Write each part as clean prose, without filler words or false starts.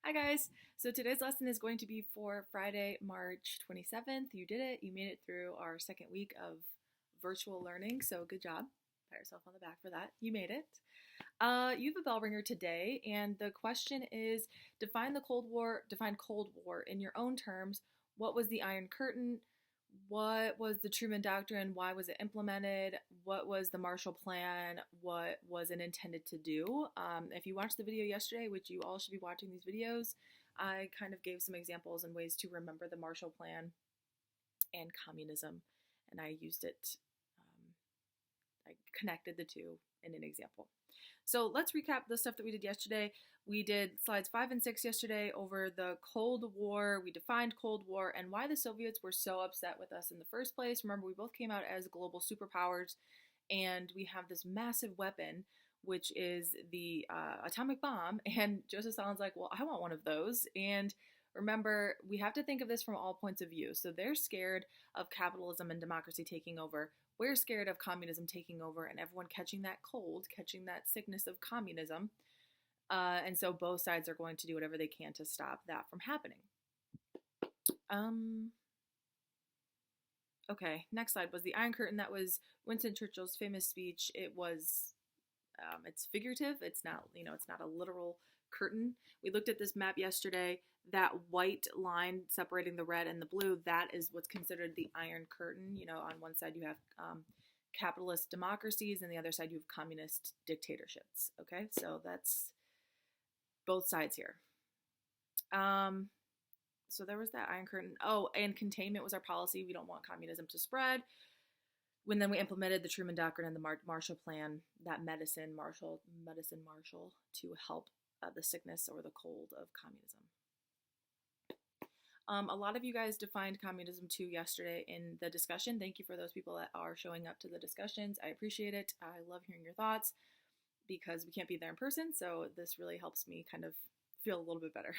Hi guys! So today's lesson is going to be for Friday, March 27th. You did it. You made it through our second week of virtual learning, so good job. Pat yourself on the back for that. You made it. You have a bell ringer today, and the question is define Cold War in your own terms. What was the Iron Curtain? What was the Truman Doctrine? Why was it implemented? What was the Marshall Plan? What was it intended to do? If you watched the video yesterday, which you all should be watching these videos, I kind of gave some examples and ways to remember the Marshall Plan and communism, and I used it, I connected the two in an example. So let's recap the stuff that we did yesterday. We did slides 5 and 6 yesterday over the Cold War. We defined Cold War and why the Soviets were so upset with us in the first place. Remember, we both came out as global superpowers, and we have this massive weapon, which is the atomic bomb. And Joseph Stalin's like, well, I want one of those. And remember, we have to think of this from all points of view. So they're scared of capitalism and democracy taking over. We're scared of communism taking over and everyone catching that cold, catching that sickness of communism. And so both sides are going to do whatever they can to stop that from happening. Okay, next slide was the Iron Curtain. That was Winston Churchill's famous speech. It's figurative. It's not, it's not a literal curtain. We looked at this map yesterday. That white line separating the red and the blue, that is what's considered the Iron Curtain. On one side you have capitalist democracies, and the other side you have communist dictatorships. Okay, so that's both sides here. So there was that Iron Curtain. Oh, and containment was our policy. We don't want communism to spread. Then we implemented the Truman Doctrine and the Marshall Plan, that medicine Marshall to help the sickness or the cold of communism. A lot of you guys defined communism too yesterday in the discussion. Thank you for those people that are showing up to the discussions. I appreciate it. I love hearing your thoughts because we can't be there in person, so this really helps me kind of feel a little bit better.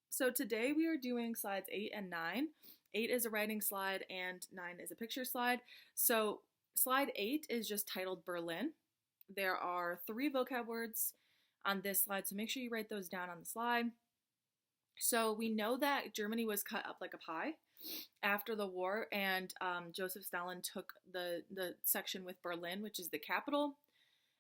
So today we are doing slides 8 and 9. 8 is a writing slide and 9 is a picture slide. So slide 8 is just titled Berlin. There are 3 vocab words on this slide, so make sure you write those down on the slide. So we know that Germany was cut up like a pie after the war, and Joseph Stalin took the section with Berlin, which is the capital,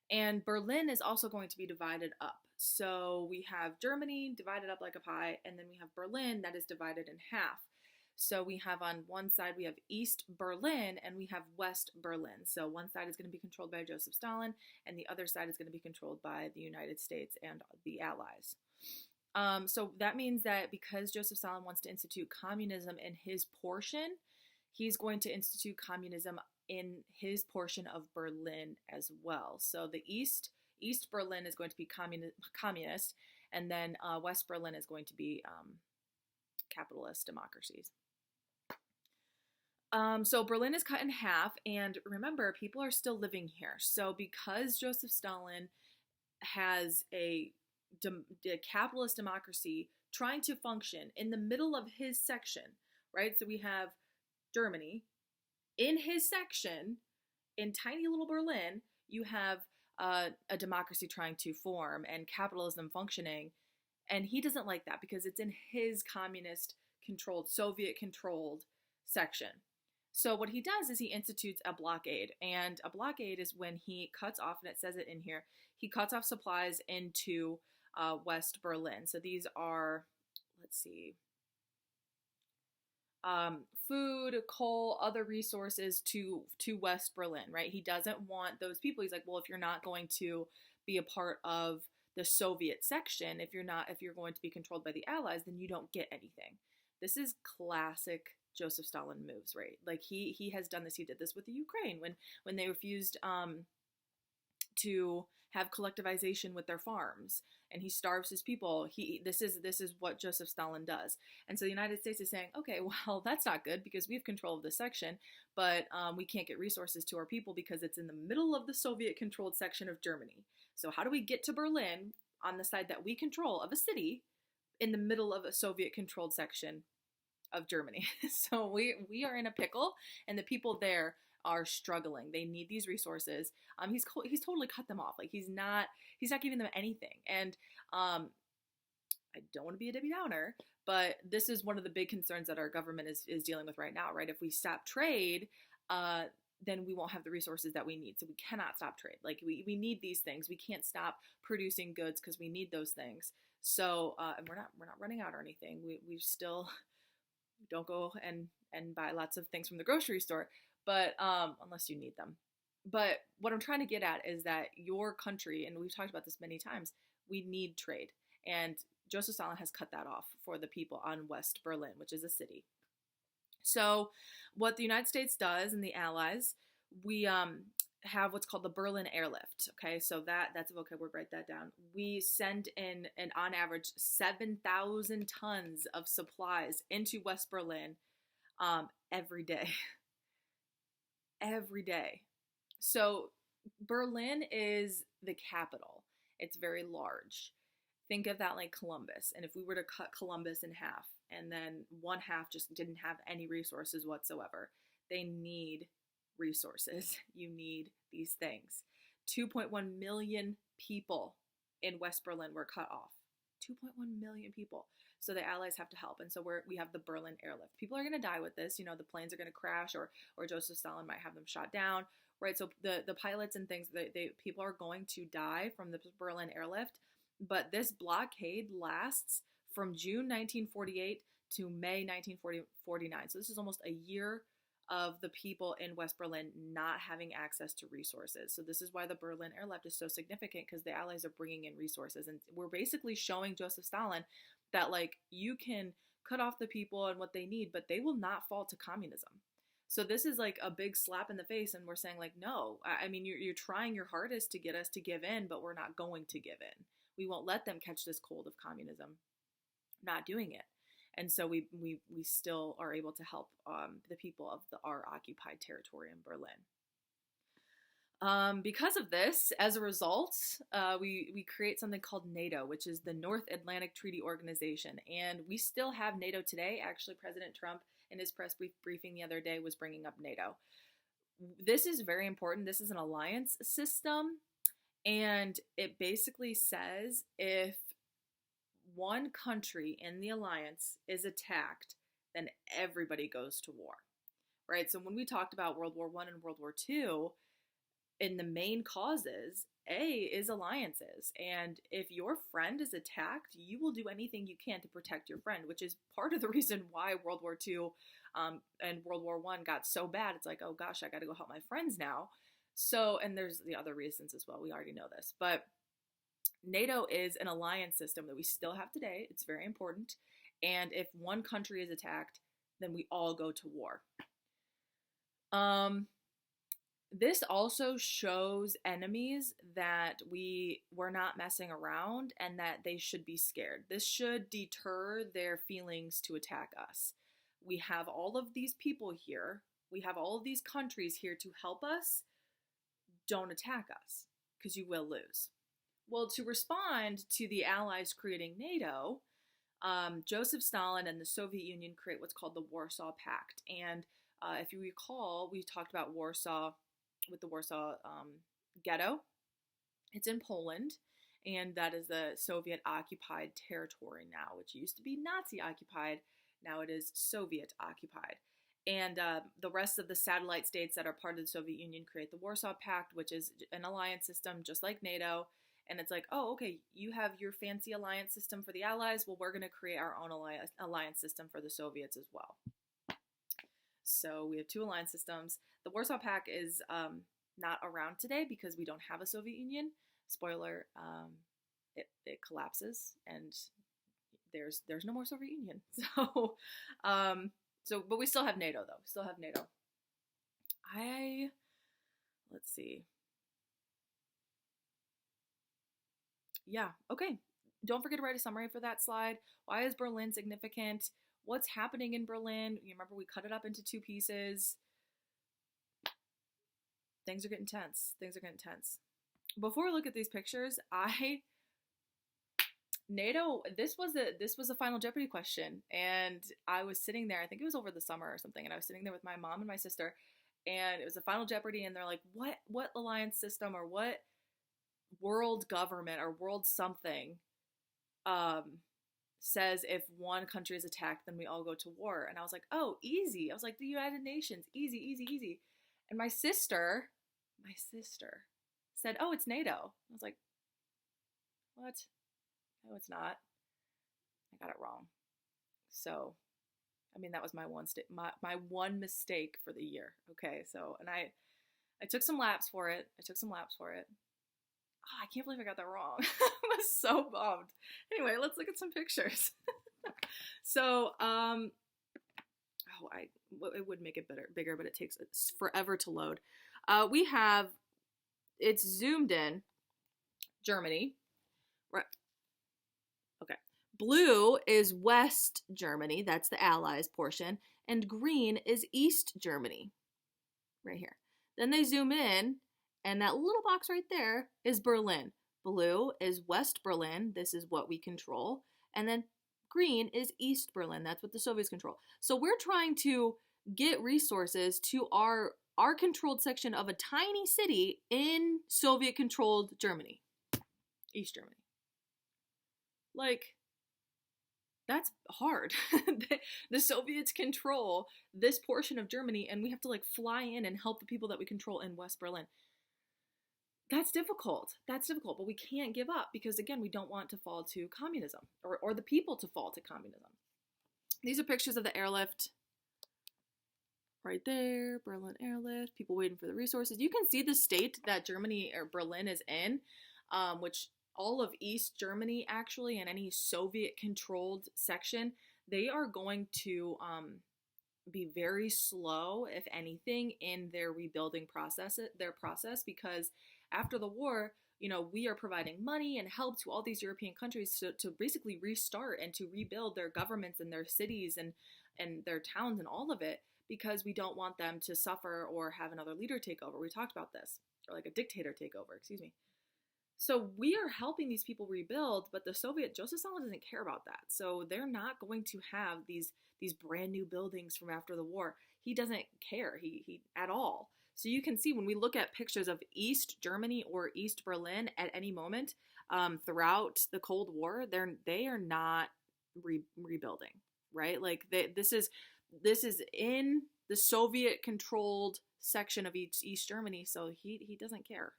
and Berlin is also going to be divided up. So we have Germany divided up like a pie, and then we have Berlin that is divided in half. So we have on one side, we have East Berlin and we have West Berlin. So one side is going to be controlled by Joseph Stalin and the other side is going to be controlled by the United States and the Allies. So that means that because Joseph Stalin wants to institute communism in his portion, he's going to institute communism in his portion of Berlin as well. So the East Berlin is going to be communist, and then West Berlin is going to be capitalist democracies. So Berlin is cut in half, and remember, people are still living here. So because Joseph Stalin has a capitalist democracy trying to function in the middle of his section, right? So we have Germany. In his section, in tiny little Berlin, you have a democracy trying to form and capitalism functioning. And he doesn't like that because it's in his communist-controlled, Soviet-controlled section. So what he does is he institutes a blockade. And a blockade is when he cuts off, and it says it in here, he cuts off supplies into West Berlin. So these are, let's see, food, coal, other resources to West Berlin, right? He doesn't want those people. He's like, well, if you're not going to be a part of the Soviet section, if you're going to be controlled by the Allies, then you don't get anything. This is classic Joseph Stalin moves, right? Like he has done this. He did this with the Ukraine when they refused to have collectivization with their farms, and he starves his people. This is what Joseph Stalin does. And so the United States is saying, okay, well, that's not good because we have control of this section, but we can't get resources to our people because it's in the middle of the Soviet-controlled section of Germany. So how do we get to Berlin on the side that we control of a city in the middle of a Soviet-controlled section of Germany? So we are in a pickle, and the people there are struggling. They need these resources. He's totally cut them off. Like he's not giving them anything. And I don't want to be a Debbie Downer, but this is one of the big concerns that our government is dealing with right now, right? If we stop trade, then we won't have the resources that we need. So we cannot stop trade. Like we need these things. We can't stop producing goods because we need those things. So and we're not running out or anything. We still don't go and buy lots of things from the grocery store, but unless you need them. But what I'm trying to get at is that your country, and we've talked about this many times, we need trade. And Joseph Stalin has cut that off for the people on West Berlin, which is a city. So what the United States does and the Allies, we have what's called the Berlin Airlift. Okay, so that's a vocab word, write that down. We send in, and on average, 7,000 tons of supplies into West Berlin every day. Every day. So Berlin is the capital. It's very large. Think of that like Columbus. And if we were to cut Columbus in half, and then one half just didn't have any resources whatsoever, they need resources. You need these things. 2.1 million people in West Berlin were cut off. 2.1 million people. So the Allies have to help. And so we have the Berlin Airlift. People are going to die with this. You know, the planes are going to crash, or Joseph Stalin might have them shot down, right? So the pilots and things, people are going to die from the Berlin Airlift. But this blockade lasts from June 1948 to May 1949. So this is almost a year of the people in West Berlin not having access to resources. So this is why the Berlin Airlift is so significant, because the Allies are bringing in resources. And we're basically showing Joseph Stalin that, like, you can cut off the people and what they need, but they will not fall to communism. So this is like a big slap in the face, and we're saying, like, no, I mean, you're trying your hardest to get us to give in, but we're not going to give in. We won't let them catch this cold of communism. Not doing it. And so we still are able to help the people of our occupied territory in Berlin. Because of this, as a result, we create something called NATO, which is the North Atlantic Treaty Organization. And we still have NATO today. Actually, President Trump in his press briefing the other day was bringing up NATO. This is very important. This is an alliance system. And it basically says if one country in the alliance is attacked, then everybody goes to war, right? So when we talked about World War I and World War II, in the main causes, is alliances. And if your friend is attacked, you will do anything you can to protect your friend, which is part of the reason why World War II and World War I got so bad. It's like, oh gosh, I got to go help my friends now. So, and there's the other reasons as well. We already know this, but NATO is an alliance system that we still have today. It's very important. And if one country is attacked, then we all go to war. This also shows enemies that we're not messing around and that they should be scared. This should deter their feelings to attack us. We have all of these people here. We have all of these countries here to help us. Don't attack us, because you will lose. Well, to respond to the Allies creating NATO, Joseph Stalin and the Soviet Union create what's called the Warsaw Pact. And if you recall, we talked about Warsaw with the Warsaw Ghetto. It's in Poland, and that is the Soviet-occupied territory now, which used to be Nazi-occupied. Now it is Soviet-occupied. And the rest of the satellite states that are part of the Soviet Union create the Warsaw Pact, which is an alliance system just like NATO. And it's like, oh, okay, you have your fancy alliance system for the Allies. Well, we're going to create our own alliance system for the Soviets as well. So we have two alliance systems. The Warsaw Pact is not around today because we don't have a Soviet Union. Spoiler, it collapses, and there's no more Soviet Union. So, but we still have NATO, though. Still have NATO. Let's see. Yeah, okay. Don't forget to write a summary for that slide. Why is Berlin significant? What's happening in Berlin? You remember we cut it up into two pieces. Things are getting tense. Before we look at these pictures, NATO, this was a Final Jeopardy question, and I was sitting there, I think it was over the summer or something, and I was sitting there with my mom and my sister, and it was a Final Jeopardy, and they're like, what alliance system or what world government or world something says if one country is attacked, then we all go to war. And I was like, oh, easy. I was like, the United Nations, easy, easy, easy. And my sister said, oh, it's NATO. I was like, what? No, it's not. I got it wrong. So, I mean, that was my one mistake for the year. Okay, so, and I took some laps for it. Oh, I can't believe I got that wrong. I was so bummed. Anyway, let's look at some pictures. So, it would make it bigger, but it takes forever to load. We have, it's zoomed in, Germany. Right. Okay. Blue is West Germany. That's the Allies portion. And green is East Germany. Right here. Then they zoom in, and that little box right there is Berlin. Blue is West Berlin. This is what we control. And then green is East Berlin. That's what the Soviets control. So we're trying to get resources to our controlled section of a tiny city in Soviet-controlled Germany. East Germany. Like, that's hard. The Soviets control this portion of Germany, and we have to like fly in and help the people that we control in West Berlin. That's difficult. But we can't give up because, again, we don't want to fall to communism or the people to fall to communism. These are pictures of the airlift right there, Berlin airlift, people waiting for the resources. You can see the state that Germany or Berlin is in, which all of East Germany actually, and any Soviet-controlled section, they are going to be very slow, if anything, in their rebuilding process, because after the war, you know, we are providing money and help to all these European countries to basically restart and to rebuild their governments and their cities and their towns and all of it, because we don't want them to suffer or have another leader take over. We talked about this, or like a dictator take over, excuse me. So we are helping these people rebuild, but the Joseph Stalin doesn't care about that. So they're not going to have these brand new buildings from after the war. He doesn't care, he at all. So you can see when we look at pictures of East Germany or East Berlin at any moment throughout the Cold War, they are not rebuilding, right? Like this is in the Soviet-controlled section of East Germany, so he doesn't care.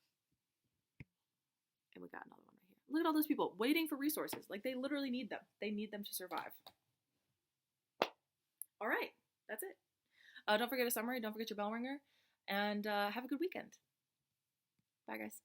And we got another one right here. Look at all those people waiting for resources. Like, they literally need them. They need them to survive. All right, that's it. Don't forget a summary. Don't forget your bell ringer. And have a good weekend. Bye, guys.